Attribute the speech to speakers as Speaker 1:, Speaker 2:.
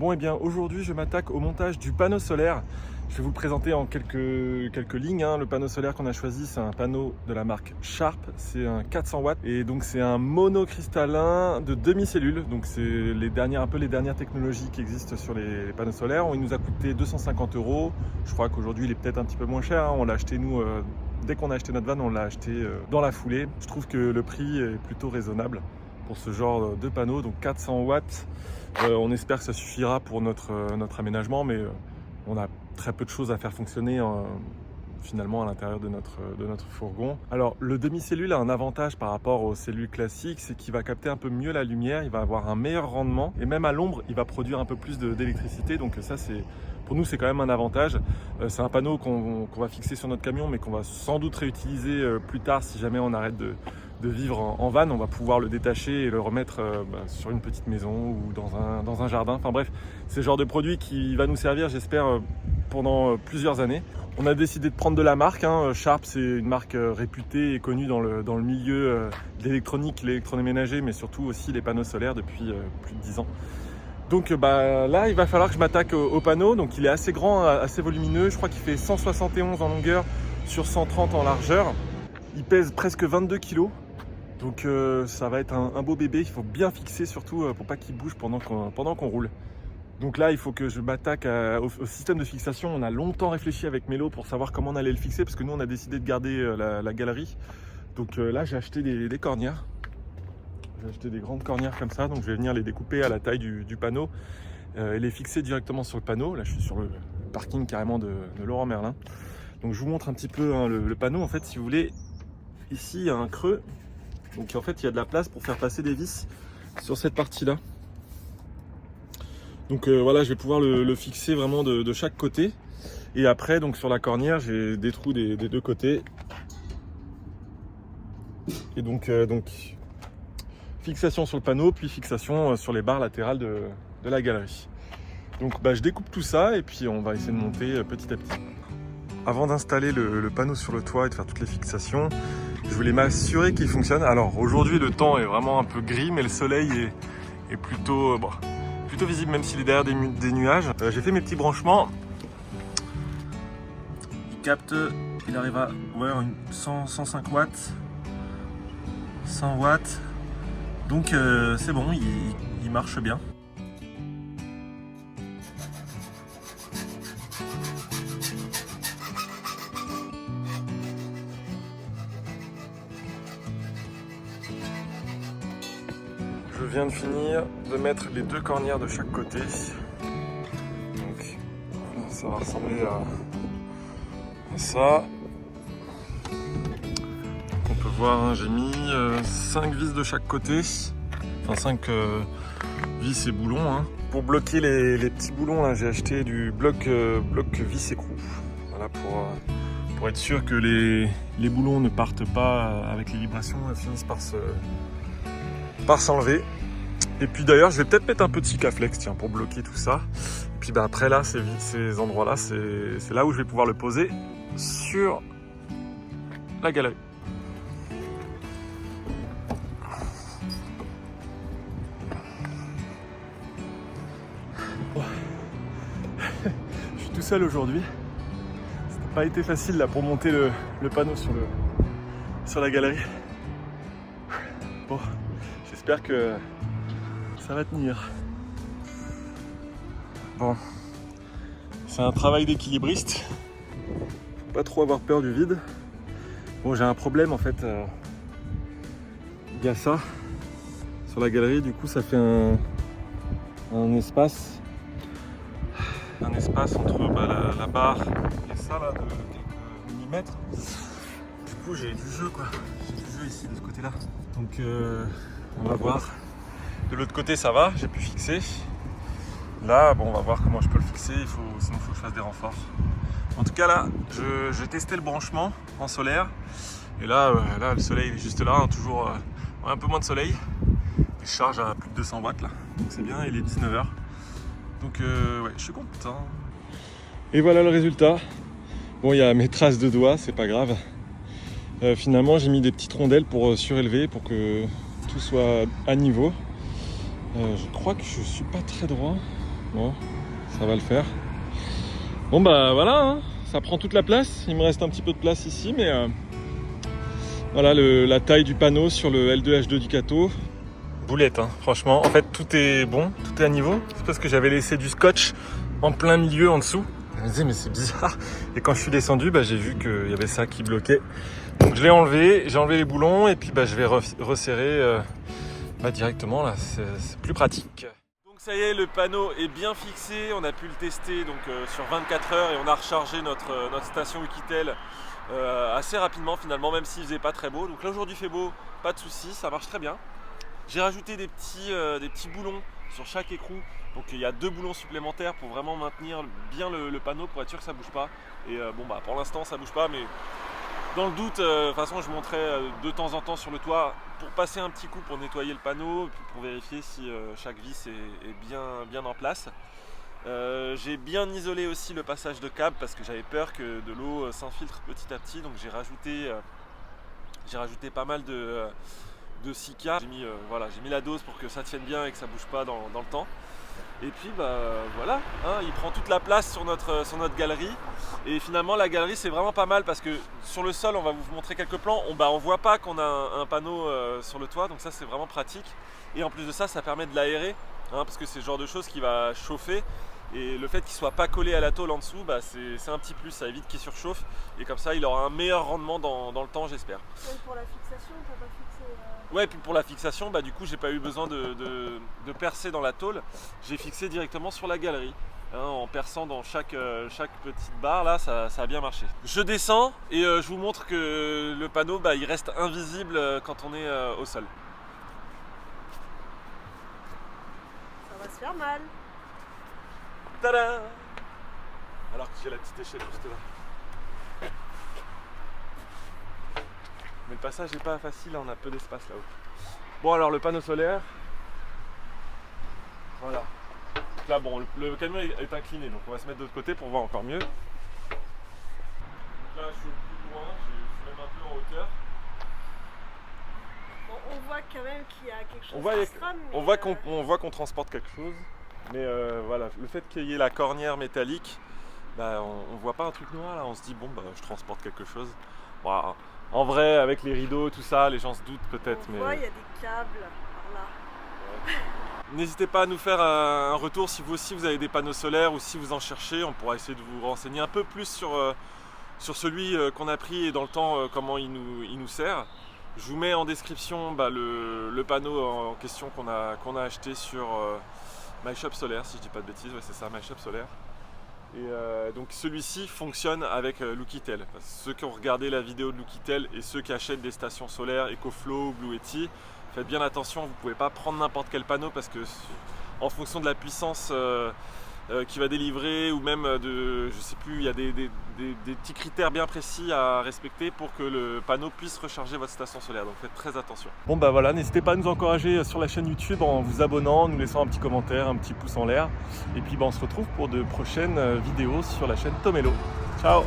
Speaker 1: Bon, et bien aujourd'hui je m'attaque au montage du panneau solaire. Je vais vous le présenter en quelques lignes. Le panneau solaire qu'on a choisi, c'est un panneau de la marque Sharp, c'est un 400 watts et donc c'est un monocristallin de demi-cellule. Donc c'est les dernières technologies qui existent sur les panneaux solaires. Il nous a coûté 250 €. Je crois qu'aujourd'hui il est peut-être un petit peu moins cher. On l'a acheté nous, dès qu'on a acheté notre van, on l'a acheté dans la foulée. Je trouve que le prix est plutôt raisonnable pour ce genre de panneau, donc 400 watts. On espère que ça suffira pour notre aménagement, mais on a très peu de choses à faire fonctionner finalement à l'intérieur de notre fourgon. Alors le demi-cellule a un avantage par rapport aux cellules classiques, c'est qu'il va capter un peu mieux la lumière, il va avoir un meilleur rendement et même à l'ombre il va produire un peu plus d'électricité, donc ça pour nous c'est quand même un avantage. C'est un panneau qu'on va fixer sur notre camion mais qu'on va sans doute réutiliser plus tard si jamais on arrête de vivre en van. On va pouvoir le détacher et le remettre sur une petite maison ou dans un jardin. Enfin bref, c'est le genre de produit qui va nous servir, j'espère, pendant plusieurs années. On a décidé de prendre de la marque. Sharp, c'est une marque réputée et connue dans le milieu de l'électronique, l'électroménager, mais surtout aussi les panneaux solaires depuis plus de 10 ans. Donc là, il va falloir que je m'attaque au panneau. Donc il est assez grand, assez volumineux. Je crois qu'il fait 171 en longueur sur 130 en largeur. Il pèse presque 22 kg. Donc ça va être un beau bébé, il faut bien fixer surtout pour pas qu'il bouge pendant qu'on roule. Donc là il faut que je m'attaque au système de fixation. On a longtemps réfléchi avec Mélo pour savoir comment on allait le fixer parce que nous on a décidé de garder la galerie. Donc là j'ai acheté des cornières. J'ai acheté des grandes cornières comme ça, donc je vais venir les découper à la taille du panneau et les fixer directement sur le panneau. Là je suis sur le parking carrément de Leroy Merlin. Donc je vous montre un petit peu le panneau. En fait si vous voulez, ici il y a un creux. Donc en fait il y a de la place pour faire passer des vis sur cette partie là. Donc voilà, je vais pouvoir le fixer vraiment de chaque côté. Et après donc sur la cornière j'ai des trous des deux côtés. Et donc fixation sur le panneau puis fixation sur les barres latérales de la galerie. Donc je découpe tout ça et puis on va essayer de monter petit à petit. Avant d'installer le panneau sur le toit et de faire toutes les fixations, je voulais m'assurer qu'il fonctionne. Alors aujourd'hui le temps est vraiment un peu gris, mais le soleil est plutôt visible même s'il est derrière des nuages. J'ai fait mes petits branchements. Il arrive à 105 watts, 100 watts. Donc c'est bon, il marche bien. Je viens de finir de mettre les deux cornières de chaque côté. Donc ça va ressembler à ça. Donc on peut voir, j'ai mis 5 vis de chaque côté. Enfin 5 vis et boulons. Pour bloquer les petits boulons, là, j'ai acheté du bloc vis écrou. Voilà, pour être sûr que les boulons ne partent pas avec les vibrations, elles finissent par s'enlever. Et puis d'ailleurs je vais peut-être mettre un petit Sikaflex pour bloquer tout ça. Et puis après là ces endroits là c'est là où je vais pouvoir le poser sur la galerie. Je suis tout seul aujourd'hui. Ça n'a pas été facile là pour monter le panneau sur la galerie. Bon, j'espère que ça va tenir. Bon, c'est un travail d'équilibriste. Faut pas trop avoir peur du vide. Bon, j'ai un problème en fait. Il y a ça sur la galerie, du coup ça fait un espace entre la barre et ça là de quelques millimètres. Du coup j'ai du jeu quoi. J'ai du jeu ici de ce côté là. Donc on va voir. De l'autre côté ça va, j'ai pu fixer. Là bon on va voir comment je peux le fixer, sinon il faut que je fasse des renforts. En tout cas là, j'ai testé le branchement en solaire. Et là le soleil est juste là, toujours un peu moins de soleil. Il charge à plus de 200 watts là, donc c'est bien, il est 19 h. Donc ouais, je suis content. Et voilà le résultat. Bon, il y a mes traces de doigts, c'est pas grave. Finalement j'ai mis des petites rondelles pour surélever, pour que tout soit à niveau. Je crois que je suis pas très droit. Bon, ça va le faire. Bon bah voilà, hein, ça prend toute la place. Il me reste un petit peu de place ici, mais voilà la taille du panneau sur le L2H2 Ducato. Boulette, hein, franchement. En fait, tout est bon, tout est à niveau. C'est parce que j'avais laissé du scotch en plein milieu en dessous. Je me disais, mais c'est bizarre. Et quand je suis descendu, j'ai vu qu'il y avait ça qui bloquait. Donc je l'ai enlevé, j'ai enlevé les boulons et puis je vais resserrer directement là. C'est plus pratique. Donc ça y est, le panneau est bien fixé. On a pu le tester donc, sur 24 heures et on a rechargé notre station Oukitel assez rapidement finalement, même s'il faisait pas très beau. Donc là aujourd'hui il fait beau, pas de soucis, ça marche très bien. J'ai rajouté des petits boulons sur chaque écrou. Donc il y a 2 boulons supplémentaires pour vraiment maintenir bien le panneau pour être sûr que ça bouge pas. Et pour l'instant ça bouge pas, mais dans le doute, de toute façon je monterai de temps en temps sur le toit pour passer un petit coup pour nettoyer le panneau, puis pour vérifier si chaque vis est bien en place. J'ai bien isolé aussi le passage de câble parce que j'avais peur que de l'eau s'infiltre petit à petit. Donc j'ai rajouté pas mal de silica. J'ai mis la dose pour que ça tienne bien et que ça bouge pas dans le temps. Et puis voilà, hein, il prend toute la place sur notre galerie. Et finalement la galerie c'est vraiment pas mal parce que sur le sol, on va vous montrer quelques plans, on voit pas qu'on a un panneau sur le toit, donc ça c'est vraiment pratique. Et en plus de ça, ça permet de l'aérer, hein, parce que c'est le genre de chose qui va chauffer. Et le fait qu'il soit pas collé à la tôle en dessous, c'est un petit plus, ça évite qu'il surchauffe. Et comme ça il aura un meilleur rendement dans le temps, j'espère.
Speaker 2: Et pour la fixation, t'as pas fixé
Speaker 1: Ouais, puis pour la fixation, du coup j'ai pas eu besoin de percer dans la tôle. J'ai fixé directement sur la galerie, hein, en perçant dans chaque petite barre. Là ça a bien marché. Je descends et je vous montre que le panneau il reste invisible quand on est au sol.
Speaker 2: Ça va se faire mal.
Speaker 1: Tada! Alors que j'ai la petite échelle juste là. Mais le passage n'est pas facile, on a peu d'espace là-haut. Bon alors le panneau solaire. Voilà. Donc là le camion est incliné, donc on va se mettre de l'autre côté pour voir encore mieux. Donc là je suis plus loin, je suis même un peu en hauteur.
Speaker 2: Bon, on voit quand même qu'il y a quelque chose
Speaker 1: On voit qu'on transporte quelque chose. Mais voilà, le fait qu'il y ait la cornière métallique, on voit pas un truc noir là, on se dit je transporte quelque chose. Bon, en vrai, avec les rideaux, tout ça, les gens se doutent peut-être.
Speaker 2: On voit, il y a des câbles par là.
Speaker 1: Ouais. N'hésitez pas à nous faire un retour si vous aussi vous avez des panneaux solaires ou si vous en cherchez. On pourra essayer de vous renseigner un peu plus sur celui qu'on a pris et dans le temps comment il nous sert. Je vous mets en description le panneau en question qu'on a acheté sur MyShop Solaire, si je dis pas de bêtises, ouais, c'est ça, MyShop Solaire. Et donc celui-ci fonctionne avec l'Oukitel. Ceux qui ont regardé la vidéo de l'Oukitel et ceux qui achètent des stations solaires EcoFlow ou Bluetti, faites bien attention, vous ne pouvez pas prendre n'importe quel panneau parce que en fonction de la puissance qui va délivrer ou même je sais plus, il y a des petits critères bien précis à respecter pour que le panneau puisse recharger votre station solaire, donc faites très attention. Bon voilà, n'hésitez pas à nous encourager sur la chaîne YouTube en vous abonnant, en nous laissant un petit commentaire, un petit pouce en l'air, et puis on se retrouve pour de prochaines vidéos sur la chaîne Tomello. Ciao.